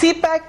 CPAC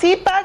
CPAC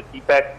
CPAC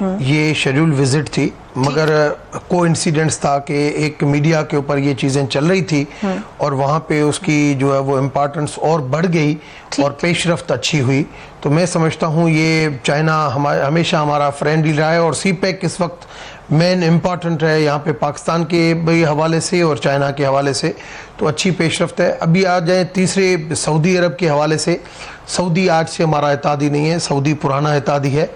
یہ schedule visit تھی، مگر کو انسیڈنٹس تھا کہ ایک میڈیا کے اوپر یہ چیزیں چل رہی تھی اور وہاں پہ اس کی جو ہے وہ امپارٹنس اور بڑھ گئی اور پیش رفت اچھی ہوئی. تو میں سمجھتا ہوں یہ چائنا ہمیشہ ہمارا فرینڈلی رہا ہے اور سی پیک اس وقت مین امپارٹنٹ ہے یہاں پہ پاکستان کے حوالے سے اور چائنا کے حوالے سے، تو اچھی پیش رفت ہے. ابھی آ جائیں تیسرے سعودی عرب کے حوالے سے. سعودی آج سے ہمارا اتحادی نہیں ہے، سعودی پرانا اتحادی ہے.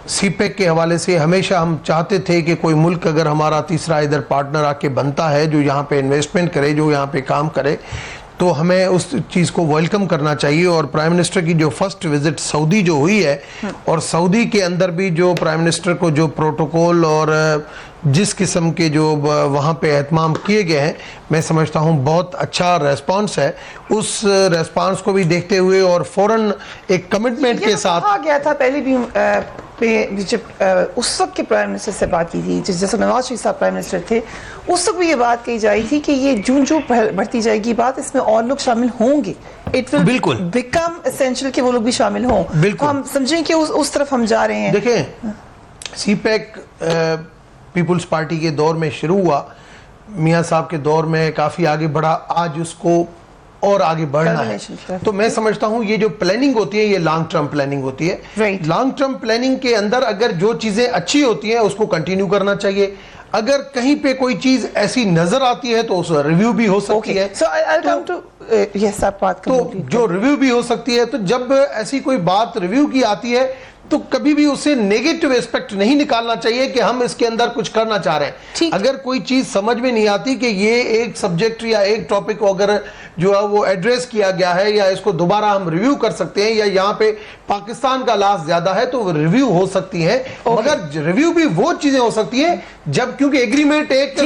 سی پیک کے حوالے سے ہمیشہ ہم چاہتے تھے کہ کوئی ملک اگر ہمارا تیسرا ادھر پارٹنر آ کے بنتا ہے جو یہاں پہ انویسٹمنٹ کرے، جو یہاں پہ کام کرے، تو ہمیں اس چیز کو ویلکم کرنا چاہیے. اور پرائم منسٹر کی جو فرسٹ وزٹ سعودی جو ہوئی ہے، اور سعودی کے اندر بھی جو پرائم منسٹر کو جو پروٹوکول اور جس قسم کے جو وہاں پہ اہتمام کیے گئے ہیں، میں سمجھتا ہوں بہت اچھا ریسپانس ہے. اس ریسپانس کو بھی دیکھتے ہوئے اور فوراً ایک کمٹمنٹ کے ساتھ کہا گیا تھا پہلے بھی جب اس وقت کے پرائم منسٹر سے بات کی تھی، جیسے نواز شریف صاحب پرائم منسٹر تھے، اس وقت بھی یہ بات کہی جائی تھی کہ یہ جو بڑھتی جائے گی بات، اس میں اور لوگ شامل ہوں گے. اٹ ول بالکل بیکم اسینشیل کہ وہ لوگ بھی شامل ہوں. بالکل ہم سمجھیں کہ اس طرف ہم جا رہے ہیں. دیکھیں سی پیک پیپلز پارٹی کے دور میں شروع ہوا، میاں صاحب کے دور میں کافی آگے بڑھا، آج اس کو اور آگے بڑھنا ہے. تو میں سمجھتا ہوں یہ جو پلاننگ ہوتی ہے یہ لانگ ٹرم پلاننگ ہوتی ہے. لانگ ٹرم پلاننگ کے اندر اگر جو چیزیں اچھی ہوتی ہیں اس کو کنٹینیو کرنا چاہیے. اگر کہیں پہ کوئی چیز ایسی نظر آتی ہے تو اس ریویو بھی ہو سکتی ہے. تو جو ریویو بھی ہو سکتی ہے، تو جب ایسی کوئی بات ریویو کی آتی ہے تو کبھی بھی اسے نیگیٹو اسپیکٹ نہیں نکالنا چاہیے کہ ہم اس کے اندر کچھ کرنا چاہ رہے ہیں. اگر کوئی چیز سمجھ میں نہیں آتی کہ یہ ایک سبجیکٹ یا ایک ٹاپک کو اگر جو ہے وہ ایڈریس کیا گیا ہے یا اس کو دوبارہ ہم ریویو کر سکتے ہیں یا یہاں پہ پاکستان کا لاس زیادہ ہے تو ریویو ہو سکتی ہے. مگر ریویو بھی وہ چیزیں ہو سکتی ہیں جب کیونکہ ایگریمنٹ ایک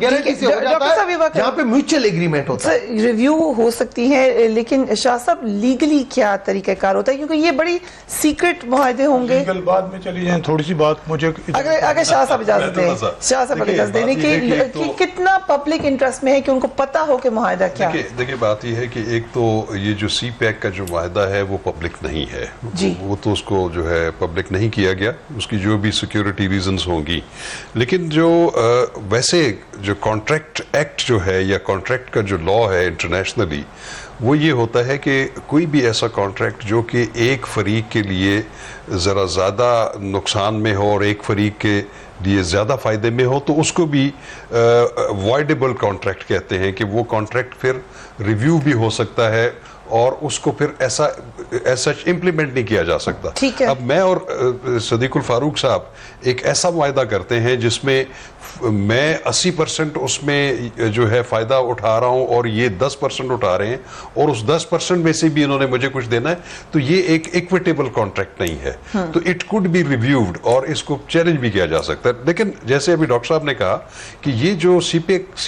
گارنٹی سے ہو جاتا ہے جہاں پہ میوچل ایگریمنٹ ہوتا ہے. ریویو ہو سکتی ہے، لیکن شاہ صاحب لیگلی کیا طریقہ کار ہوتا ہے؟ کیونکہ یہ بڑی سیکرٹ معاہدے ہوں گے. لیگل بعد میں چلی جائیں، تھوڑی سی بات مجھے اگر شاہ صاحب اجازت دیں، شاہ صاحب اجازت دیں کہ کتنا پبلک انٹرسٹ میں ہے کہ ان کو پتہ ہو کہ معاہدہ کیا ہے. دیکھیں بات یہ ہے کہ ایک تو یہ جو سی پیک کا جو معاہدہ ہے وہ پبلک نہیں ہے، وہ تو اس کو جو ہے پبلک نہیں کیا گیا، اس کی جو بھی سیکیورٹی ریزنز ہوں گی. لیکن جو ویسے جو کانٹریکٹ ایکٹ جو ہے یا کانٹریکٹ کا جو لا ہے انٹرنیشنلی، وہ یہ ہوتا ہے کہ کوئی بھی ایسا کانٹریکٹ جو کہ ایک فریق کے لیے ذرا زیادہ نقصان میں ہو اور ایک فریق کے لیے زیادہ فائدے میں ہو تو اس کو بھی وائڈیبل کانٹریکٹ کہتے ہیں کہ وہ کانٹریکٹ پھر ریویو بھی ہو سکتا ہے اور اس کو پھر ایسا امپلیمنٹ نہیں کیا جا سکتا. اب میں اور صدیق الفاروق صاحب ایک ایسا معاہدہ کرتے ہیں جس میں میں 80% اس میں جو ہے فائدہ اٹھا رہا ہوں اور یہ 10% اٹھا رہے ہیں اور اس 10% میں سے بھی انہوں نے مجھے کچھ دینا ہے، تو یہ ایک ایکویٹیبل کانٹریکٹ نہیں ہے. تو اٹ کوڈ بی ریویوڈ اور اس کو چیلنج بھی کیا جا سکتا ہے. لیکن جیسے ابھی ڈاکٹر صاحب نے کہا کہ یہ جو سی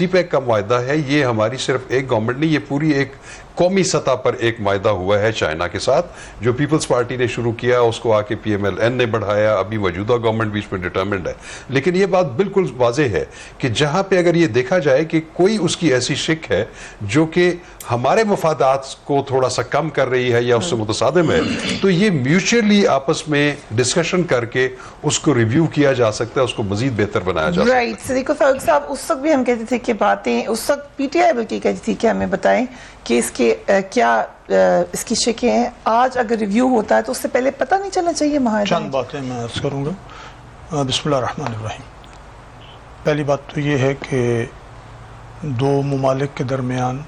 پیک کا معاہدہ ہے یہ ہماری صرف ایک گورنمنٹ نہیں، یہ پوری ایک قومی سطح پر ایک معاہدہ ہوا ہے چائنا کے ساتھ جو پیپلز پارٹی نے شروع کیا، اس کو آ کے پی ایم ایل این نے بڑھایا، ابھی موجودہ گورنمنٹ بھی اس میں ڈٹرمنڈ ہے. لیکن یہ بات بالکل واضح ہے کہ جہاں پہ اگر یہ دیکھا جائے کہ کوئی اس کی ایسی شک ہے جو کہ ہمارے مفادات کو تھوڑا سا کم کر رہی ہے یا اس سے متصادم ہے، تو یہ میوچلی آپس میں ڈسکشن کر کے اس کو ریویو کیا جا سکتا ہے، اس کو مزید بہتر بنایا جا سکتا ہے. رائٹ. صدیق فاروق صاحب، اس وقت بھی ہم کہتے تھے کہ باتیں، اس وقت پی ٹی آئی بلکہ کہتی تھی کہ ہمیں بتائیں کہ اس کے کیا اس کی شکیں ہیں. آج اگر ریویو ہوتا ہے تو اس سے پہلے پتہ نہیں چلنا چاہیے معاہدہ؟ چند باتیں میں عرض کروں گا. بسم اللہ الرحمن الرحیم. پہلی بات تو یہ ہے کہ دو ممالک کے درمیان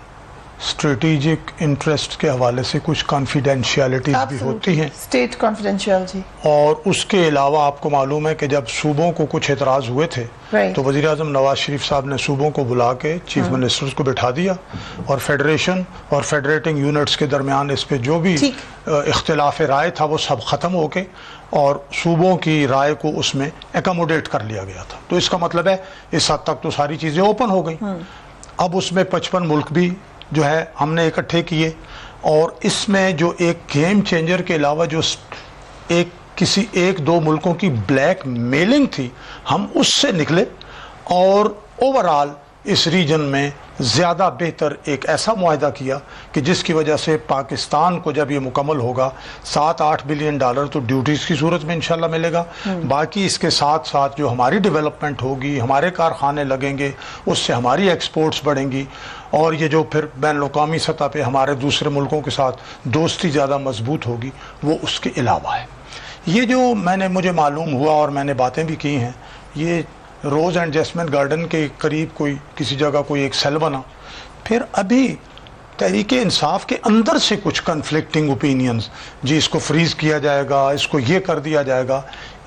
اسٹریٹجک انٹرسٹ کے حوالے سے کچھ کانفیڈینشیلٹیز بھی ہوتی ہیں، اسٹیٹ کانفیڈینشیلٹی. اور اس کے علاوہ آپ کو معلوم ہے کہ جب صوبوں کو کچھ اعتراض ہوئے تھے تو وزیر اعظم نواز شریف صاحب نے صوبوں کو بلا کے چیف منسٹرز کو بٹھا دیا اور فیڈریشن اور فیڈریٹنگ یونٹس کے درمیان اس پہ جو بھی اختلاف رائے تھا وہ سب ختم ہو کے اور صوبوں کی رائے کو اس میں ایکاموڈیٹ کر لیا گیا تھا. تو اس کا مطلب ہے اس حد تک تو ساری چیزیں اوپن ہو گئیں. اب اس میں 55 ملک بھی جو ہے ہم نے اکٹھے کیے اور اس میں جو ایک گیم چینجر کے علاوہ جو کسی ایک دو ملکوں کی بلیک میلنگ تھی ہم اس سے نکلے اور اوورال اس ریجن میں زیادہ بہتر ایک ایسا معاہدہ کیا کہ جس کی وجہ سے پاکستان کو جب یہ مکمل ہوگا $7-8 بلین تو ڈیوٹیز کی صورت میں انشاءاللہ ملے گا. باقی اس کے ساتھ ساتھ جو ہماری ڈیولپمنٹ ہوگی، ہمارے کارخانے لگیں گے، اس سے ہماری ایکسپورٹس بڑھیں گی، اور یہ جو پھر بین الاقوامی سطح پہ ہمارے دوسرے ملکوں کے ساتھ دوستی زیادہ مضبوط ہوگی، وہ اس کے علاوہ ہے. یہ جو مجھے معلوم ہوا اور میں نے باتیں بھی کی ہیں، یہ روز اینڈ جیسمن گارڈن کے قریب کوئی کسی جگہ کوئی ایک سیل بنا. پھر ابھی تحریک انصاف کے اندر سے کچھ کنفلکٹنگ اوپینینز، جی اس کو فریز کیا جائے گا، اس کو یہ کر دیا جائے گا،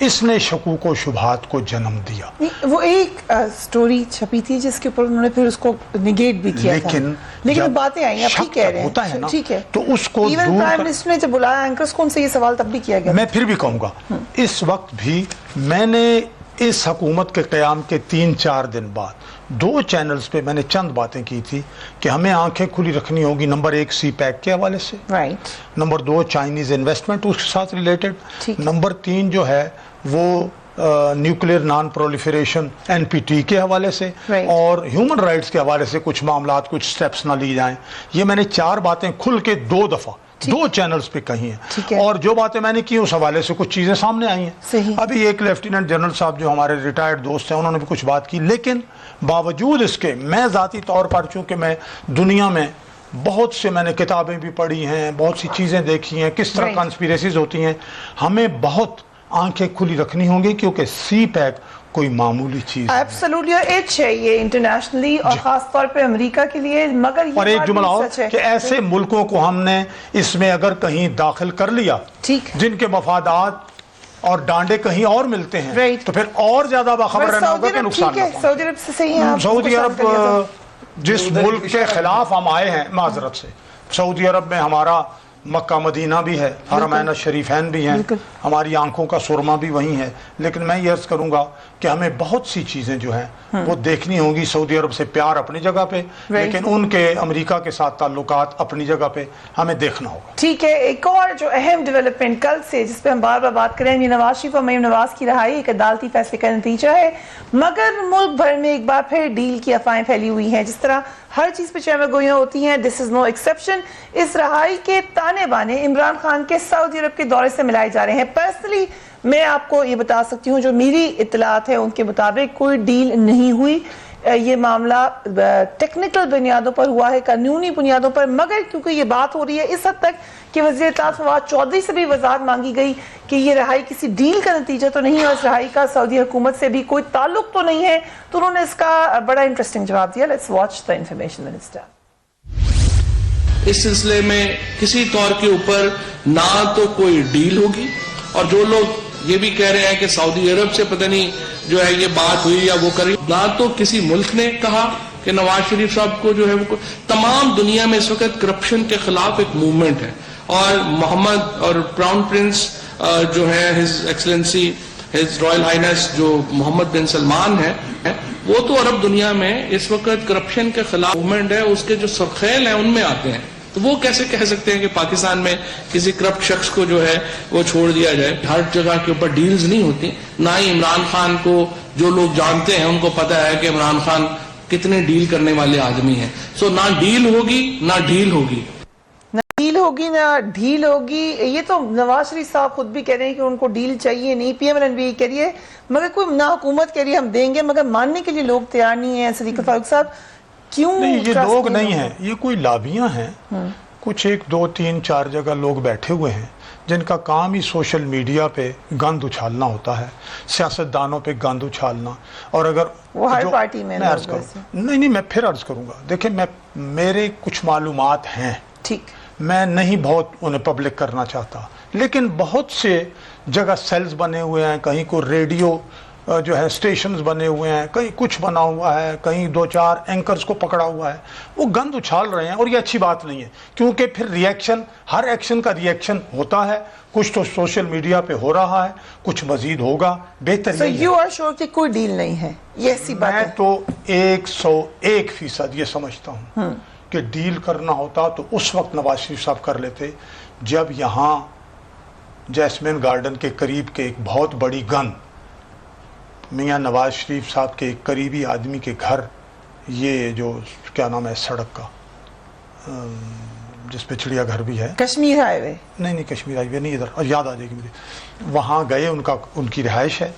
اس نے شکوک و شبہات کو جنم دیا. وہ ایک سٹوری چھپی تھی جس کے اوپر انہوں نے پھر اس کو نگیٹ بھی کیا تھا، لیکن باتیں آئی ہیں، آپ ٹھیک کہہ رہے ہیں، ہوتا ہے نا، ٹھیک ہے. تو اس کو ایون پرائم منسٹر نے جب بلایا اینکرز کو، ان سے یہ سوال تب بھی کیا گیا. میں پھر بھی کہوں گا، اس وقت بھی میں نے اس حکومت کے قیام کے 3-4 دن بعد 2 چینلز پہ میں نے چند باتیں کی تھی کہ ہمیں آنکھیں کھلی رکھنی ہوگی. نمبر 1 سی پیک کے حوالے سے، نمبر 2 چائنیز انویسٹمنٹ اس کے ساتھ ریلیٹڈ، نمبر 3 جو ہے وہ نیوکلیر نان پرولیفریشن NPT کے حوالے سے، اور ہیومن رائٹس کے حوالے سے کچھ معاملات، کچھ سٹیپس نہ لی جائیں. یہ میں نے 4 باتیں کھل کے 2 دفعہ 2 چینلز پہ کہی ہیں، اور جو باتیں میں نے کی اس حوالے سے کچھ چیزیں سامنے آئی ہیں. ابھی ایک لیفٹیننٹ جنرل صاحب جو ہمارے ریٹائرڈ دوست ہیں، انہوں نے بھی کچھ بات کی، لیکن باوجود اس کے میں ذاتی طور پر، چونکہ میں دنیا میں بہت سے میں نے کتابیں بھی پڑھی ہیں، بہت سی چیزیں دیکھی ہیں کس طرح کنسپیریسیز ہوتی ہیں، ہمیں بہت آنکھیں کھلی رکھنی ہوں گی، کیونکہ سی پیک کوئی معمولی چیز ایبسولوٹلی ایج ہے یہ انٹرنیشنلی، اور خاص طور پہ امریکہ کے لیے. مگر اور ایک جملہ اور کہ ایسے ملکوں کو ہم نے اس میں اگر کہیں داخل کر لیا جن کے مفادات اور ڈانڈے کہیں اور ملتے ہیں، تو پھر اور زیادہ باخبر رہنا ہوگا کہ نقصان نہ. سعودی عرب سے صحیح ہے، سعودی عرب جس ملک کے خلاف ہم آئے ہیں معذرت سے، سعودی عرب میں ہمارا مکہ مدینہ بھی ہے، حرمین الشریفین بھی ہیں، ہماری آنکھوں کا سرما بھی وہیں ہے. لیکن میں یہ عرض کروں گا کہ ہمیں بہت سی چیزیں جو ہیں وہ دیکھنی ہوں گی. سعودی عرب سے پیار اپنی جگہ پہ، لیکن ان کے امریکہ کے ساتھ تعلقات اپنی جگہ پہ ہمیں دیکھنا ہوگا. ٹھیک ہے. ایک اور جو اہم ڈیولپمنٹ کل سے جس پہ ہم بار بار بات کریں، یہ نواز شریف اور مریم نواز کی رہائی ایک عدالتی فیصلے کا نتیجہ ہے، مگر ملک بھر میں ایک بار پھر ڈیل کی افواہیں پھیلی ہوئی ہیں. جس طرح ہر چیز پہ چہمہ گوئیاں ہوتی ہیں، دس از نو ایکسیپشن. اس رہائی کے تانے بانے عمران خان کے سعودی عرب کے دورے سے ملائے جا رہے ہیں. پرسنلی میں آپ کو یہ بتا سکتی ہوں، جو میری اطلاعات ہیں ان کے مطابق کوئی ڈیل نہیں ہوئی. یہ معاملہ ٹیکنیکل بنیادوں پر ہوا ہے، قانونی بنیادوں پر، مگر کیونکہ یہ بات ہو رہی ہے اس حد تک کہ وزیر اطلاعات فواد چودھری سے بھی وضاحت مانگی گئی کہ یہ رہائی کسی ڈیل کا نتیجہ تو نہیں ہے، اور اس رہائی کا سعودی حکومت سے بھی کوئی تعلق تو نہیں ہے، تو انہوں نے اس کا بڑا انٹرسٹنگ جواب دیا. Let's watch the information minister. اس سلسلے میں کسی طور کے اوپر نہ تو کوئی ڈیل ہوگی، اور جو لوگ یہ بھی کہہ رہے ہیں کہ سعودی عرب سے پتہ نہیں جو ہے یہ بات ہوئی یا وہ کری، نہ تو کسی ملک نے کہا کہ نواز شریف صاحب کو جو ہے وہ، تمام دنیا میں اس وقت کرپشن کے خلاف ایک موومنٹ ہے، اور محمد اور کراؤن پرنس جو ہے his excellency his Royal Hines جو محمد بن سلمان ہے، وہ تو عرب دنیا میں اس وقت کرپشن کے خلاف موومنٹ ہے، اس کے جو سرخیل ہیں ان میں آتے ہیں. تو وہ کیسے کہہ سکتے ہیں کہ پاکستان میں کسی کرپٹ شخص کو جو ہے وہ چھوڑ دیا جائے. ہر جگہ کے اوپر ڈیلز نہیں ہوتی، نہ ہی عمران خان کو جو لوگ جانتے ہیں ان کو پتہ ہے کہ عمران خان کتنے ڈیل کرنے والے آدمی ہیں. سو نہ ڈیل ہوگی نہ ڈیل ہوگی، نہ ڈیل ہوگی نہ ڈھیل ہوگی. یہ تو نواز شریف صاحب خود بھی کہہ رہے ہیں کہ ان کو ڈیل چاہیے نہیں، PMLN بھی کہہ رہی ہے، مگر کوئی نہ حکومت کہہ رہی ہے ہم دیں گے، مگر ماننے کے لیے لوگ تیار نہیں ہیں. صدیق فاروق صاحب کیوں؟ نہیں، یہ لوگ نہیں ہیں، یہ کوئی لابیاں ہیں، کچھ 1 2 3 4 جگہ لوگ بیٹھے ہوئے ہیں جن کا کام ہی سوشل میڈیا پہ گند اچھالنا ہوتا ہے، سیاستدانوں پہ گند اچھالنا. اور اگر وہ ہر پارٹی میں نہیں میں پھر عرض کروں گا، دیکھیں میرے کچھ معلومات ہیں، ٹھیک، میں نہیں بہت انہیں پبلک کرنا چاہتا، لیکن بہت سے جگہ سیلز بنے ہوئے ہیں، کہیں کو ریڈیو جو ہے سٹیشنز بنے ہوئے ہیں، کہیں کچھ بنا ہوا ہے، کہیں 2 4 اینکرز کو پکڑا ہوا ہے، وہ گند اچھال رہے ہیں. اور یہ اچھی بات نہیں ہے، کیونکہ پھر ریئیکشن، ہر ایکشن کا ریئیکشن ہوتا ہے. کچھ تو سوشل میڈیا پہ ہو رہا ہے، کچھ مزید ہوگا، بہتر نہیں ہے. So you are sure کہ کوئی ڈیل نہیں ہے؟ یہ ایسی بات ہے. میں تو 101% یہ سمجھتا ہوں کہ ڈیل کرنا ہوتا تو اس وقت نواز شریف صاحب کر لیتے جب یہاں جیسمین گارڈن کے قریب کے ایک بہت بڑی گن میاں نواز شریف صاحب کے ایک قریبی آدمی کے گھر یہ جو کیا نام ہے سڑک کا جس پہ چڑیا گھر بھی ہے, کشمیر ہائی وے, نہیں کشمیر ہائی وے نہیں, ادھر یاد آ جائے گی مجھے, وہاں گئے, ان کی رہائش ہے,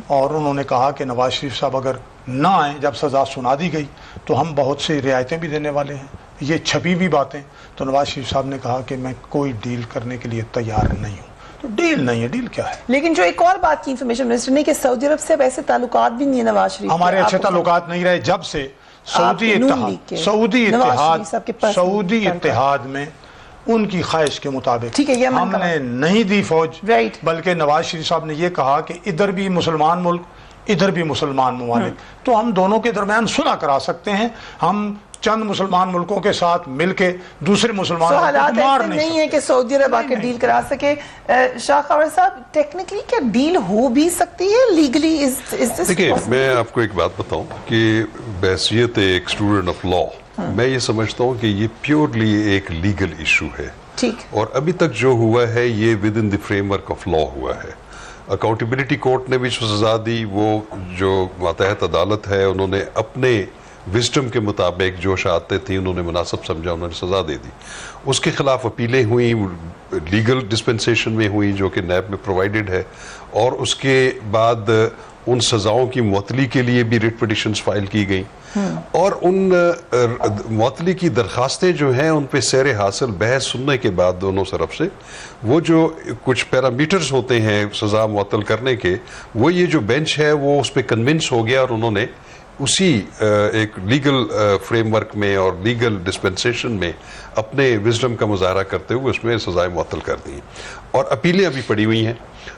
اور انہوں نے کہا کہ نواز شریف صاحب اگر نہ آئیں جب سزا سنا دی گئی تو ہم بہت سی رعایتیں بھی دینے والے ہیں, یہ چھپی ہوئی باتیں. تو نواز شریف صاحب نے کہا کہ میں کوئی ڈیل کرنے کے لیے تیار نہیں ہوں. تو ڈیل نہیں ہے, ڈیل کیا ہے؟ لیکن جو ایک اور بات کی انفارمیشن منسٹر نے کہ سعودی عرب سے ایسے تعلقات بھی نہیں ہے نواز شریف, ہمارے اچھے تعلقات نہیں رہے جب سے سعودی اتحاد میں ان کی خواہش کے مطابق ہم نے نہیں دی فوج, بلکہ نواز شریف صاحب نے یہ کہا کہ ادھر بھی مسلمان ملک ادھر بھی مسلمان ممالک, تو ہم دونوں کے درمیان صلح کرا سکتے ہیں. ہم چند مسلمان ملکوں کے ساتھ مل کے دوسرے مسلمان حالات ایسے نہیں ہے کہ سعودی عرب آ کے ڈیل کرا سکے. شاہ خاور صاحب, ٹیکنیکلی کیا ڈیل ہو بھی سکتی ہے لیگلی؟ دیکھیں, میں آپ کو ایک بات بتاؤں کہ بحیثیت ایک اسٹوڈنٹ آف لا میں یہ سمجھتا ہوں کہ یہ پیورلی ایک لیگل ایشو ہے, اور ابھی تک جو ہوا ہے یہ with in the frame work of law ہوا ہے. اکاؤنٹیبلٹی کورٹ نے بھی سزا دی, وہ جو ماتحت عدالت ہے انہوں نے اپنے وزڈم کے مطابق جو شہادتیں تھیں انہوں نے مناسب سمجھا, انہوں نے سزا دے دی. اس کے خلاف اپیلیں ہوئیں, لیگل ڈسپنسیشن میں ہوئیں جو کہ نیب میں پرووائڈڈ ہے, اور اس کے بعد ان سزاؤں کی معطلی کے لیے بھی ریٹ پٹیشنز فائل کی گئیں, اور ان معطلی کی درخواستیں جو ہیں ان پہ سیر حاصل بحث سننے کے بعد دونوں طرف سے وہ جو کچھ پیرامیٹرز ہوتے ہیں سزا معطل کرنے کے, وہ یہ جو بینچ ہے وہ اس پہ کنونس ہو گیا, اور انہوں نے اسی ایک لیگل فریم ورک میں اور لیگل ڈسپنسیشن میں اپنے وزڈم کا مظاہرہ کرتے ہوئے اس میں سزائیں معطل کر دی ہیں, اور اپیلیں ابھی پڑی ہوئی ہیں,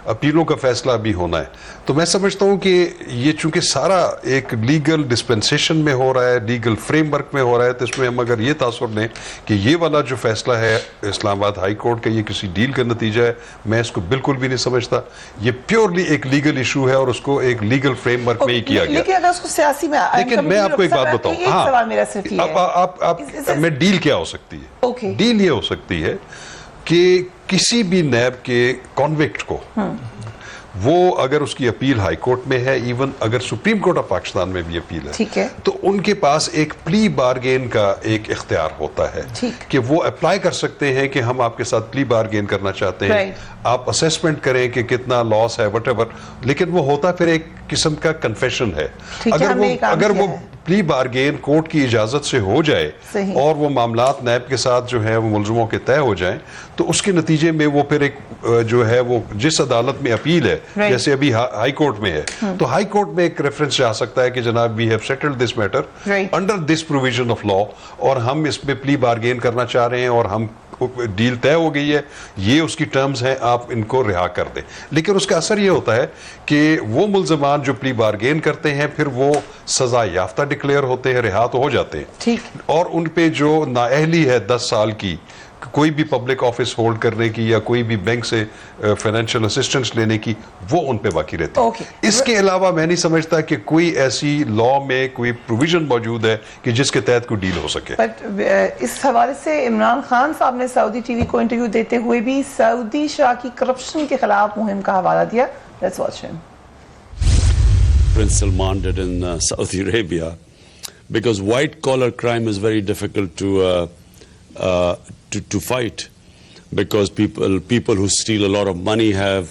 اپیلوں کا فیصلہ ابھی ہونا ہے. تو میں سمجھتا ہوں کہ یہ چونکہ سارا ایک لیگل ڈسپنسیشن میں ہو رہا ہے, لیگل فریم ورک میں ہو رہا ہے, تو اس میں ہم اگر یہ تاثر لیں کہ یہ والا جو فیصلہ ہے اسلام آباد ہائی کورٹ کا یہ کسی ڈیل کا نتیجہ ہے, میں اس کو بالکل بھی نہیں سمجھتا. یہ پیورلی ایک لیگل ایشو ہے اور اس کو ایک لیگل فریم ورک میں ہی کیا گیا. لیکن اگر اس کو سیاسی میں, لیکن میں آپ کو ایک بات بتاؤں, میں ڈیل کیا ہو سکتی ہے؟ ڈیل یہ ہو سکتی ہے کہ کسی بھی نیب کے کانوکٹ کو وہ اگر اس کی اپیل ہائی کورٹ میں ہے, ایون اگر سپریم کورٹ آف پاکستان میں بھی اپیل ہے, تو ان کے پاس ایک پلی بارگین کا ایک اختیار ہوتا ہے کہ وہ اپلائی کر سکتے ہیں کہ ہم آپ کے ساتھ پلی بارگین کرنا چاہتے ہیں, آپ اسیسمنٹ کریں کہ کتنا لاس ہے وٹ ایور, لیکن وہ ہوتا پھر ایک قسم کا کنفیشن ہے. اگر وہ پلی بارگین کورٹ کی اجازت سے ہو جائے اور وہ معاملات نیب کے ساتھ جو ہے وہ ملزموں کے طے ہو جائیں, تو اس کے نتیجے میں وہ پھر ایک جو ہے وہ جس عدالت میں اپیل ہے, جیسے ابھی ہائی کورٹ میں ہے, تو ہائی کورٹ میں ایک ریفرنس جا سکتا ہے کہ جناب we have settled this matter under this provision of law, اور ہم اس میں پلی بارگین کرنا چاہ رہے ہیں اور ہم ڈیل طے ہو گئی ہے, یہ اس کی ٹرمز ہیں, آپ ان کو رہا کر دیں. لیکن اس کا اثر یہ ہوتا ہے کہ وہ ملزمان جو پلی بارگین کرتے ہیں پھر وہ سزا یافتہ ڈکلیئر ہوتے ہیں, رہا تو ہو جاتے ہیں, اور ان پہ جو نااہلی ہے 10 سال کی کوئی بھی پبلک آفس ہولڈ کرنے کی یا کوئی بھی بینک سے فائنینشیل اسسٹنس لینے کی, وہ ان پہ باقی رہتی ہے. اس کے علاوہ میں نہیں سمجھتا کہ کوئی ایسی لا میں کوئی پروویژن موجود ہے کہ جس کے تحت کوئی ڈیل ہو سکے. اس حوالے سے عمران خان صاحب نے سعودی ٹی وی کو انٹرویو دیتے ہوئے بھی سعودی شاہ کی کرپشن کے خلاف مہم کا حوالہ دیا. Let's watch him. Prince Salman did in Saudi Arabia, because white collar crime is very difficult to fight, because people who steal a lot of money have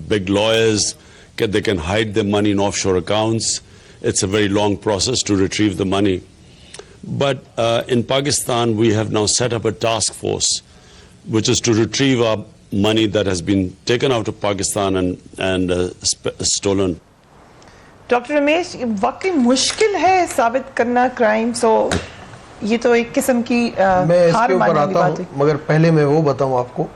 big lawyers, they can hide their money in offshore accounts. It's a very long process to retrieve the money. But in Pakistan we have now set up a task force which is to retrieve our money that has been taken out of Pakistan and stolen. Doctor Ramesh, واقعی مشکل ہے ثابت کرنا crime, سو یہ تو ایک قسم کی میں اس کے اوپر آتا ہوں, مگر پہلے میں وہ بتاؤں آپ کو.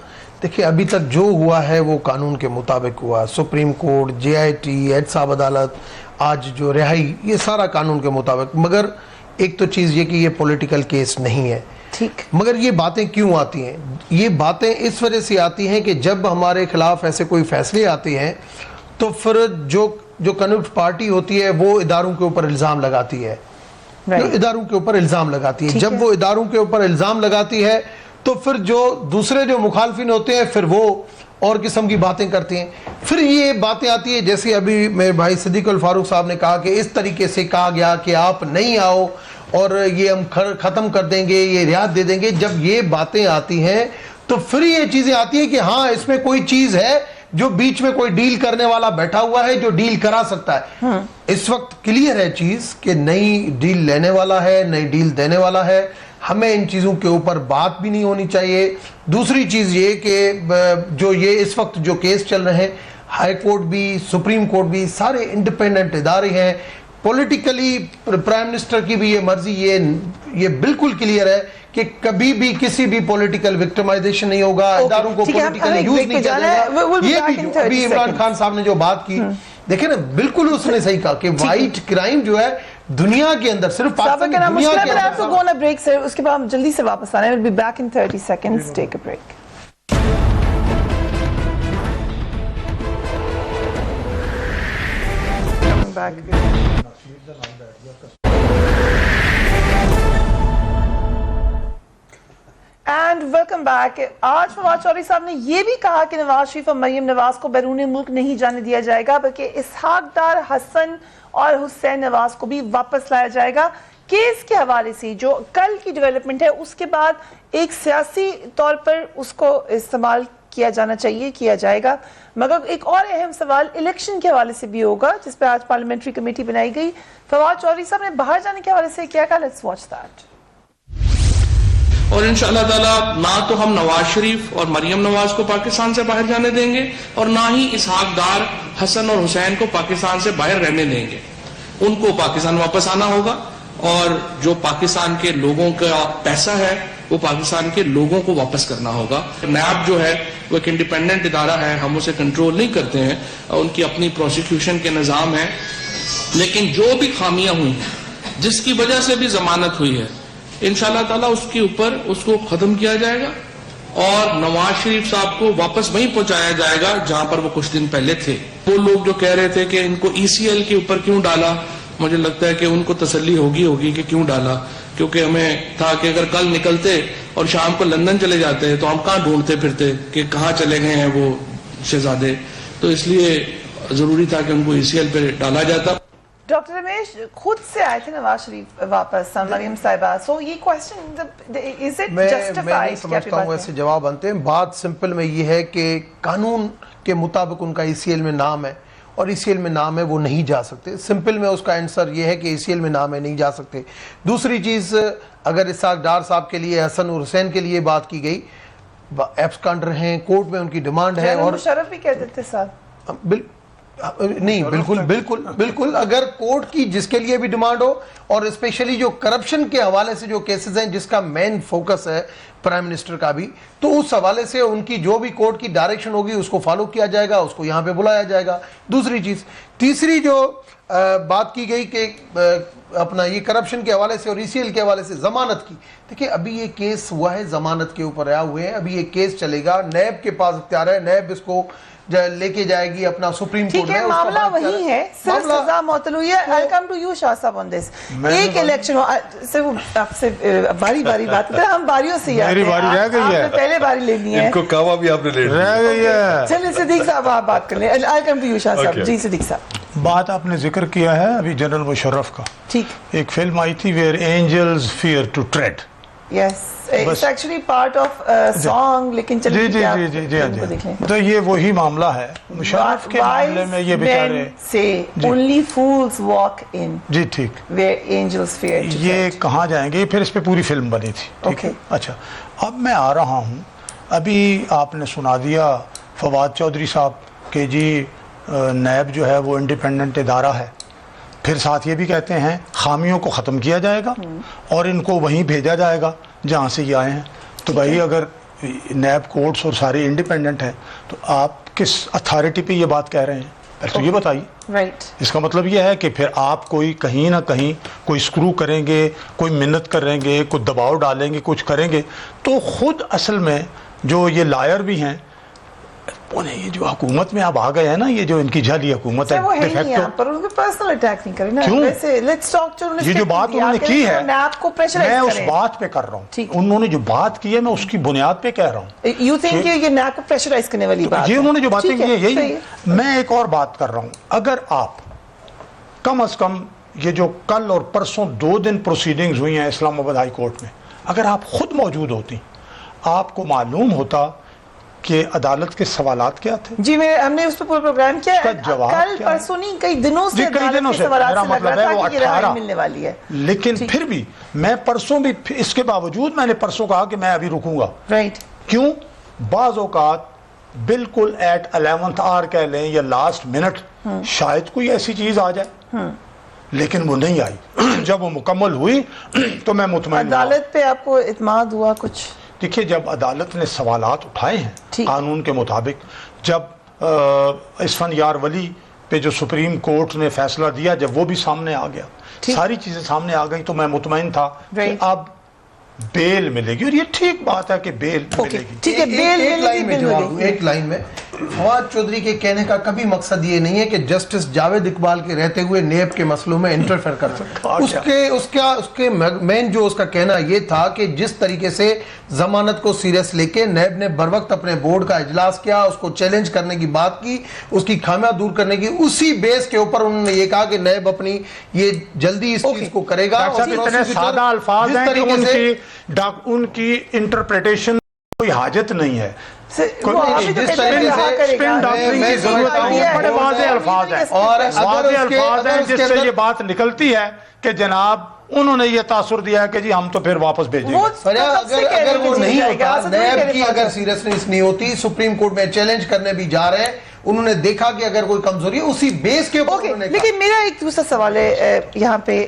دیکھیں ابھی تک جو ہوا ہے وہ قانون کے مطابق ہوا, supreme court, J I T, ایڈ صاحب عدالت, آج جو رہائی, یہ سارا قانون کے مطابق. مگر ایک تو چیز یہ کہ یہ پولیٹیکل کیس نہیں ہے. مگر یہ باتیں کیوں آتی ہیں؟ یہ باتیں اس وجہ سے آتی ہیں کہ جب ہمارے خلاف ایسے کوئی فیصلے آتے ہیں تو پھر جو کنوکٹ پارٹی ہوتی ہے وہ اداروں کے اوپر الزام لگاتی ہے, جب وہ اداروں کے اوپر الزام لگاتی ہے تو پھر جو دوسرے جو مخالفین ہوتے ہیں پھر وہ اور قسم کی باتیں کرتے ہیں. پھر یہ باتیں آتی ہیں جیسے ابھی میرے بھائی صدیق الفاروق صاحب نے کہا کہ اس طریقے سے کہا گیا کہ آپ نہیں آؤ اور یہ ہم ختم کر دیں گے, یہ رعایت دے دیں گے, جب یہ باتیں آتی ہیں تو پھر یہ چیزیں آتی ہیں کہ ہاں اس میں کوئی چیز ہے جو بیچ میں کوئی ڈیل کرنے والا بیٹھا ہوا ہے جو ڈیل کرا سکتا ہے. اس وقت کلیئر ہے چیز کہ نئی ڈیل لینے والا ہے, نئی ڈیل دینے والا ہے, ہمیں ان چیزوں کے اوپر بات بھی نہیں ہونی چاہیے. دوسری چیز یہ کہ جو یہ اس وقت جو کیس چل رہے ہیں, ہائی کورٹ بھی, سپریم کورٹ بھی, سارے انڈیپینڈنٹ ادارے ہیں. پولیٹیکلی پرائم منسٹر کی بھی یہ مرضی, یہ بالکل کلیئر ہے کہ کبھی بھی کسی بھی پولیٹیکل وکٹمائزیشن نہیں ہوگا, اداروں کو پولیٹیکل یوز نہیں کیا جائے گا. یہ بھی ابھی عمران خان صاحب نے جو بات کی, دیکھیں نا بالکل اس نے صحیح کہا کہ وائٹ کرائم جو ہے دنیا کے اندر صرف پاکستان دنیا کے اندر. گو نا بریک سر, اس کے بعد ہم جلدی سے واپس آنا ہے. we'll be back in 30 seconds. Take a break. Coming back. And welcome back. آج فواد چودھری صاحب نے یہ بھی کہا کہ نواز شریف اور مریم نواز کو بیرون ملک نہیں جانے دیا جائے گا, بلکہ اسحاق ڈار, حسن اور حسین نواز کو بھی واپس لایا جائے گا. کیس کے حوالے سے جو کل کی ڈیولپمنٹ ہے اس کے بعد ایک سیاسی طور پر اس کو استعمال کیا جانا چاہیے, کیا جائے گا, مگر ایک اور اہم سوال الیکشن کے حوالے سے بھی ہوگا جس پہ آج پارلیمنٹری کمیٹی بنائی گئی. فواد چودھری صاحب نے باہر جانے کے حوالے سے کیا کہا, لیٹس واچ دیٹ. اور انشاءاللہ تعالی نہ تو ہم نواز شریف اور مریم نواز کو پاکستان سے باہر جانے دیں گے اور نہ ہی اسحاق ڈار, حسن اور حسین کو پاکستان سے باہر رہنے دیں گے. ان کو پاکستان واپس آنا ہوگا اور جو پاکستان کے لوگوں کا پیسہ ہے وہ پاکستان کے لوگوں کو واپس کرنا ہوگا. نیب جو ہے وہ ایک انڈیپینڈنٹ ادارہ ہے, ہم اسے کنٹرول نہیں کرتے ہیں, ان کی اپنی پروسیکیوشن کے نظام ہے, لیکن جو بھی خامیاں ہوئی ہیں, جس کی وجہ سے بھی ضمانت ہوئی ہے, انشاءاللہ تعالیٰ اس کے اوپر اس کو ختم کیا جائے گا اور نواز شریف صاحب کو واپس وہیں پہنچایا جائے گا جہاں پر وہ کچھ دن پہلے تھے. وہ لوگ جو کہہ رہے تھے کہ ان کو ECL کے اوپر کیوں ڈالا, مجھے لگتا ہے کہ ان کو تسلی ہوگی کہ کیوں ڈالا, کیونکہ ہمیں تھا کہ اگر کل نکلتے اور شام کو لندن چلے جاتے تو ہم کہاں ڈھونڈتے پھرتے کہ کہاں چلے گئے ہیں وہ شہزادے, تو اس لیے ضروری تھا کہ ان کو ECL پہ ڈالا جاتا. ڈاکٹر رمیش خود سے آئے تھے نواز شریف واپس, مریم صاحبہ, سو یہ کوسچن از اٹ جسٹیفائڈ؟ میں سمجھتا ہوں ایسے جواب بنتے ہیں. بات سمپل میں یہ ہے کہ قانون کے مطابق ان کا ECL میں نام ہے اور ECL میں نام ہے, وہ نہیں جا سکتے. سمپل میں اس کا آنسر یہ ہے کہ ECL میں نام ہے, نہیں جا سکتے. دوسری چیز, اگر اسحاق ڈار صاحب کے لیے, حسن اور حسین کے لیے بات کی گئی, ایبسکانڈر ہیں, کورٹ میں ان کی ڈیمانڈ ہے, اور مشرف بھی کہہ دیتے صاحب نہیں, بالکل اگر کورٹ کی جس کے لیے بھی ڈیمانڈ ہو, اور اسپیشلی جو کرپشن کے حوالے سے جو کیسز ہیں جس کا مین فوکس ہے پرائم منسٹر کا بھی, تو اس حوالے سے ان کی جو بھی کورٹ کی ڈائریکشن ہوگی اس کو فالو کیا جائے گا, اس کو یہاں پہ بلایا جائے گا. دوسری چیز, تیسری جو بات کی گئی کہ اپنا یہ کرپشن کے حوالے سے اور ECL کے حوالے سے ضمانت کی, دیکھیں ابھی یہ کیس ہوا ہے, ضمانت کے اوپر آیا ہوئے ہیں, ابھی یہ کیس چلے گا, نیب کے پاس اختیار ہے, نیب اس کو لے کے جائے گی اپنا سپریم کورٹ میں. معاملہ وہی ہے, صرف سزا معطل ہوئی ہے. I'll come to you شاہ صاحب on this. ایک الیکشن صرف آپ سے باری باری بات کرتے ہیں, ہم باریوں سے یاد ہیں, آپ نے پہلے باری لینی ہے, ان کو کہوا بھی آپ نے لے لیا. چلیں صدیق صاحب آپ بات کر لیں. I'll come to you شاہ صاحب. جی صدیق صاحب, بات آپ نے ذکر کیا ہے ابھی جنرل مشرف کا, ٹھیک, ایک فلم آئی تھی Where Angels Fear to Tread. Yes, it's actually part of a song, لیکن چلیے جی تو یہ وہی معاملہ ہے. مشرف کے معاملے میں یہ بیچارے say only fools walk in, جی ٹھیک, where angels fear to tread. یہ کہاں جائیں گے, پھر اس پہ پوری فلم بنی تھی, ٹھیک ہے. اچھا, اب میں آ رہا ہوں, ابھی آپ نے سنا دیا فواد چودھری صاحب کہ جی نیب جو ہے وہ انڈیپینڈنٹ ادارہ ہے, پھر ساتھ یہ بھی کہتے ہیں خامیوں کو ختم کیا جائے گا اور ان کو وہیں بھیجا جائے گا جہاں سے یہ آئے ہیں. تو بھائی اگر نیب کورٹس اور سارے انڈیپینڈنٹ ہیں تو آپ کس اتھارٹی پہ یہ بات کہہ رہے ہیں, پہلے تو یہ بتائیے. اس کا مطلب یہ ہے کہ پھر آپ کوئی کہیں نہ کہیں کوئی اسکرو کریں گے, کوئی منت کریں گے, کوئی دباؤ ڈالیں گے, کچھ کریں گے, تو خود اصل میں جو یہ لائر بھی ہیں انہیں یہ جو حکومت میں آپ آ گئے ہیں نا, یہ جو ان کی جھلی حکومت ہے, پر ان کو پرسنل اٹیک نہیں کریں نا. یہ جو بات انہوں نے کی ہے میں اس بات پہ کر رہا ہوں, انہوں نے جو بات کی ہے میں اس کی بنیاد پہ کہہ رہا ہوں. یو تھنک یہ نیب کو پریشرائز کرنے والی بات ہے, انہوں نے جو باتیں کی ہے یہی. میں ایک اور بات کر رہا ہوں, اگر آپ کم از کم یہ جو کل اور پرسوں 2 دن پروسیڈنگز ہوئی ہیں اسلام آباد ہائی کورٹ میں، اگر آپ خود موجود ہوتی آپ کو معلوم ہوتا کہ عدالت کے سوالات کیا تھے. جی ہم نے اس پہ پورا پروگرام کیا ہے، کل پرسوں نہیں کئی دنوں سے عدالت کے سوالات سے لگ رہا تھا کہ یہ رائے ملنے والی ہے. لیکن پھر بھی میں پرسوں بھی اس کے باوجود میں نے پرسوں کہا کہ میں ابھی رکوں گا. رائٹ. کیوں؟ بعض اوقات بالکل ایٹ 11th آور کہہ لیں یا لاسٹ منٹ شاید کوئی ایسی چیز آ جائے، لیکن وہ نہیں آئی. جب وہ مکمل ہوئی تو میں مطمئن. عدالت پہ آپ کو اعتماد ہوا کچھ؟ دیکھیے جب عدالت نے سوالات اٹھائے ہیں قانون کے مطابق، جب اسفند یار ولی پہ جو سپریم کورٹ نے فیصلہ دیا جب وہ بھی سامنے آ گیا، ساری چیزیں سامنے آ گئی، تو میں مطمئن تھا کہ اب بیل ملے گی. اور یہ ٹھیک بات ہے کہ بیل ملے گی. ٹھیک ہے، بیل ملے گی. ایک لائن میں فواد چودھری کے کہنے کا کبھی مقصد یہ نہیں ہے کہ جسٹس جاوید اقبال کے رہتے ہوئے نیب کے مسئلوں میں انٹرفیئر کر سکتے. اس کے مین جو اس کا کہنا یہ تھا کہ جس طریقے سے ضمانت کو سیریس لے کے نیب نے بر وقت اپنے بورڈ کا اجلاس کیا، اس کو چیلنج کرنے کی بات کی، اس کی خامیاں دور کرنے کی، اسی بیس کے اوپر انہوں نے یہ کہا کہ نیب اپنی یہ جلدی اس چیز کو کرے گا. اتنے سادہ الفاظ ہیں کہ ان کی انٹرپریٹیشن کوئی حاجت نہیں ہے. جس سے یہ بات نکلتی ہے کہ جناب انہوں نے یہ تاثر دیا ہے کہ جی ہم تو پھر واپس بھیجیں گے. اگر وہ نہیں ہوتا، نیب کی اگر سیریسنس نہیں ہوتی، سپریم کورٹ میں چیلنج کرنے بھی جا رہے ہیں، انہوں نے دیکھا کہ اگر کوئی کمزوری ہے اسی بیس کے اوپر. لیکن میرا ایک دوسرا سوال ہے یہاں پہ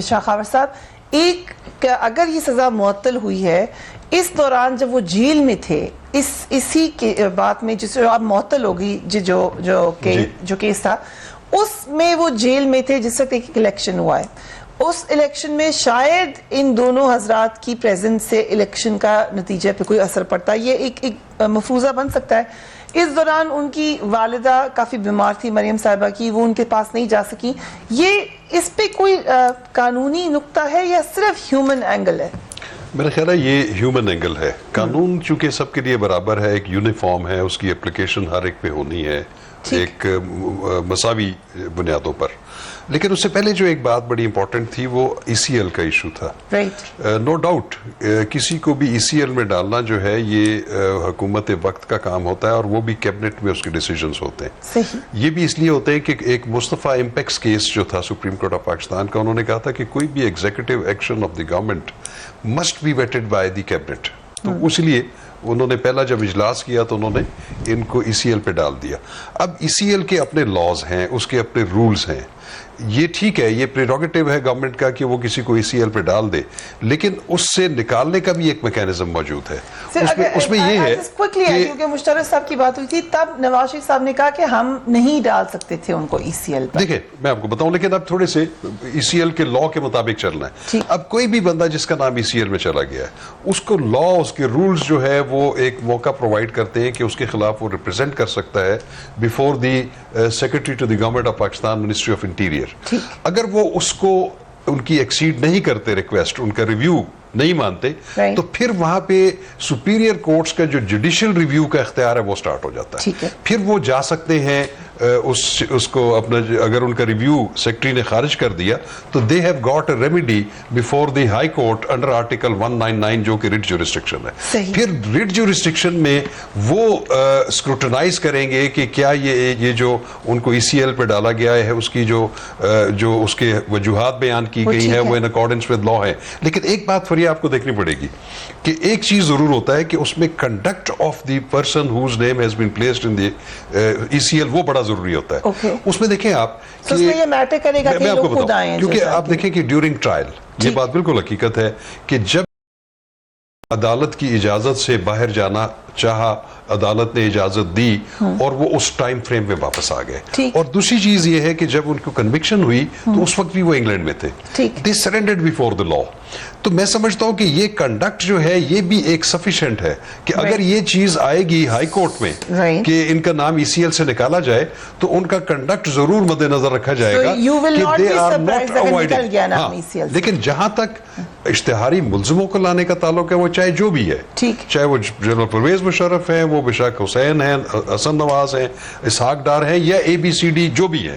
شاہ خاور صاحب، ایک اگر یہ سزا معطل ہوئی ہے اس دوران جب وہ جیل میں تھے، اسی کے بات میں جس آپ معطل ہوگی جو کیس تھا، اس میں وہ جیل میں تھے جس وقت ایک الیکشن ہوا ہے. اس الیکشن میں شاید ان دونوں حضرات کی پریزنس سے الیکشن کا نتیجہ پہ کوئی اثر پڑتا ہے، یہ ایک مفروضہ بن سکتا ہے. اس دوران ان کی والدہ کافی بیمار تھی، مریم صاحبہ کی، وہ ان کے پاس نہیں جا سکی. یہ اس پہ کوئی قانونی نقطہ ہے یا صرف ہیومن اینگل ہے؟ میرا خیال ہے یہ ہیومن اینگل ہے. قانون چونکہ سب کے لیے برابر ہے، ایک یونیفارم ہے، اس کی اپلیکیشن ہر ایک پہ ہونی ہے ایک مساوی بنیادوں پر. لیکن اس سے پہلے جو ایک بات بڑی امپورٹنٹ تھی وہ ای سی ایل کا ایشو تھا. نو ڈاؤٹ کسی کو بھی ای سی ایل میں ڈالنا جو ہے یہ حکومت وقت کا کام ہوتا ہے، اور وہ بھی کیبنٹ میں اس کے ڈیسیجنز ہوتے ہیں. یہ بھی اس لیے ہوتے ہیں کہ ایک مصطفیٰ امپیکس کیس جو تھا سپریم کورٹ آف پاکستان کا، انہوں نے کہا تھا کہ کوئی بھی executive action of the government must be vetted by the cabinet. تو اس لیے انہوں نے پہلا جب اجلاس کیا تو انہوں نے ان کو ای سی ایل پہ ڈال دیا. اب ای سی ایل کے اپنے لاز ہیں، اس کے اپنے رولز ہیں. یہ ٹھیک ہے، یہ پریروگیٹو ہے گورنمنٹ کا کہ وہ کسی کو ای سی ایل پہ ڈال دے، لیکن اس سے نکالنے کا بھی ایک میکینزم موجود ہے. اس میں یہ ہے کیونکہ مشترک صاحب کی بات ہوئی تھی تب نواز شریف صاحب نے کہا کہ ہم نہیں ڈال سکتے تھے ان کو ای سی ایل پہ. دیکھیں میں آپ کو بتاؤں، لیکن اب تھوڑے سے ای سی ایل کے لا کے مطابق چلنا ہے. اب کوئی بھی بندہ جس کا نام ای سی ایل میں چلا گیا ہے، اس کو لا، اس کے رولز جو ہے وہ ایک موقع پرووائڈ کرتے ہیں کہ اس کے خلاف وہ ریپرزینٹ کر سکتا ہے before the secretary to the government of Pakistan, ministry of interior. اگر وہ اس کو ان کی ایکسیڈ نہیں کرتے ریکویسٹ، ان کا ریویو نہیں مانتے، تو پھر وہاں پہ سپیریئر کورٹس کا جو جوڈیشل ریویو کا اختیار ہے وہ سٹارٹ ہو جاتا ہے. پھر وہ جا سکتے ہیں اس کو اپنا، اگر ان کا ریویو سیکرٹری نے خارج کر دیا تو they have got a remedy before the high court under article 199 جو کہ ریٹ جورسڈکشن ہے. پھر ریٹ جورسڈکشن میں وہ اسکروٹنائز کریں گے کہ کیا یہ جو ان کو ای سی ایل پہ ڈالا گیا ہے اس کی جو اس کے وجوہات بیان کی گئی ہے وہ ان اکارڈنس ود لا ہے. لیکن ایک بات فری آپ کو دیکھنی پڑے گی کہ ایک چیز ضرور ہوتا ہے کہ اس میں conduct of the person whose name has been placed in the E C L وہ بڑا ضروری ہوتا ہے. اس میں دیکھیں آپ میں آپ کو بتاؤں، کیونکہ آپ دیکھیں کہ ڈیورنگ ٹرائل یہ بات بالکل حقیقت ہے کہ جب عدالت کی اجازت سے باہر جانا چاہا، عدالت نے اجازت دی اور وہ اس ٹائم فریم میں واپس آ گئے. اور دوسری چیز یہ ہے کہ جب ان کو کنوکشن ہوئی تو اس وقت بھی وہ انگلینڈ میں تھے. They surrendered before the law. تو میں سمجھتا ہوں کہ یہ کنڈکٹ جو ہے یہ بھی ایک سفیشینٹ ہے کہ اگر یہ چیز آئے گی ہائی کورٹ میں کہ ان کا نام ای سی ایل سے نکالا جائے تو ان کا کنڈکٹ ضرور مد نظر رکھا جائے گا کہ they are not avoiding. لیکن جہاں تک اشتہاری ملزموں کو لانے کا تعلق ہے وہ چاہے جو بھی ہے، چاہے وہ جنرل پرویز مشرف ہیں، وہ بشاک حسین ہیں، حسن نواز ہیں، اسحاق ڈار ہیں، یا اے بی سی ڈی جو بھی ہے،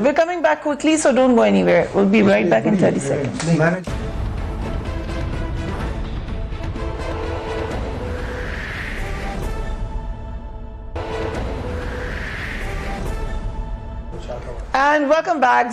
we're coming back quickly, so don't go anywhere, we'll be right back in 30 seconds. And welcome back.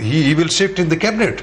he will sit in the cabinet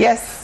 Yes.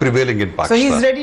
prevailing in Pakistan. So he's ready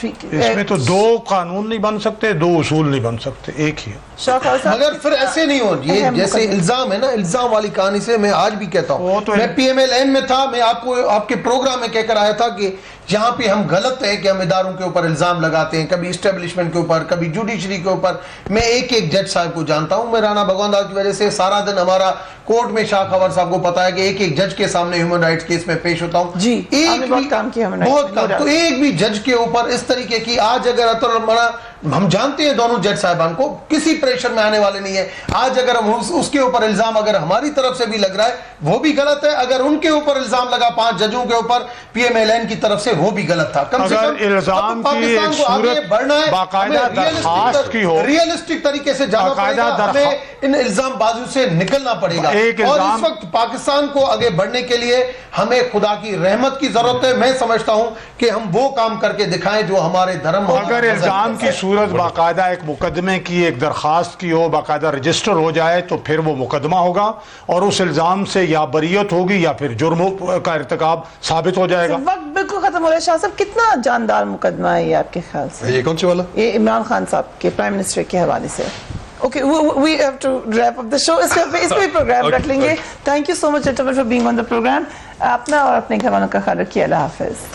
ٹھیک ہے، اس میں تو دو قانون نہیں بن سکتے، دو اصول نہیں بن سکتے، ایک ہی ہے. مگر پھر ایسے نہیں ہو، یہ جیسے الزام ہے نا، الزام والی کہانی سے میں آج بھی کہتا ہوں، میں پی ایم ایل این میں تھا، میں آپ کے پروگرام میں کہہ کر آیا تھا کہ یہاں پہ ہم غلط ہے کہ ہم اداروں کے اوپر الزام لگاتے ہیں، کبھی اسٹیبلشمنٹ کے اوپر، کبھی جوڈیشری کے اوپر. میں ایک جج صاحب کو جانتا ہوں، میں رانا بھگوان کی وجہ سے سارا دن ہمارا کورٹ میں شاہ خبر صاحب کو پتا ہے کہ ایک جج کے سامنے ہیومن رائٹس کیس میں پیش ہوتا ہوں. جی بہت کام کیا، بہت کام. تو ایک بھی جج کے اوپر اس طریقے کی، آج اگر ہم جانتے ہیں دونوں جج صاحبان کو کسی پریشر میں آنے والے نہیں ہے، آج اگر ہم اس کے اوپر الزام اگر ہماری طرف سے بھی لگ رہا ہے وہ بھی غلط ہے، اگر ان کے اوپر الزام لگا 5 ججوں کے اوپر پی ایم ایل این کی طرف سے وہ بھی غلط تھا. کم سے کم الزام کی ایک صورت باقاعدہ درخواست کی ہو، ریئلسٹک طریقے سے جانا پڑے گا، ہمیں ان الزام بازوں سے نکلنا پڑے گا. اور اس وقت پاکستان کو آگے بڑھنے کے لیے ہمیں خدا کی رحمت کی ضرورت ہے. میں سمجھتا ہوں کہ ہم وہ کام کر کے دکھائیں جو ہمارے دھرم. اگر الزام کی صورت باقاعدہ ایک مقدمے کی، ایک درخواست کی ہو، باقاعدہ رجسٹر ہو جائے تو پھر وہ مقدمہ ہوگا اور اس الزام سے یا بریت ہوگی یا پھر جرم کا ارتکاب ثابت ہو جائے گا. وقت بالکل ختم ہو رہا ہے. شاہ صاحب کتنا جاندار مقدمہ ہے یہ آپ کے خیال سے؟ یہ کون سی والا؟ یہ عمران خان صاحب کے پرائم منسٹر کے حوالے سے. Okay, we have to wrap up the show. اس پہ پروگرام رکھ لیں گے. Thank you so much gentlemen for being on the program. اپنا اور اپنے گھر والوں کا خیال رکھیے. اللہ حافظ.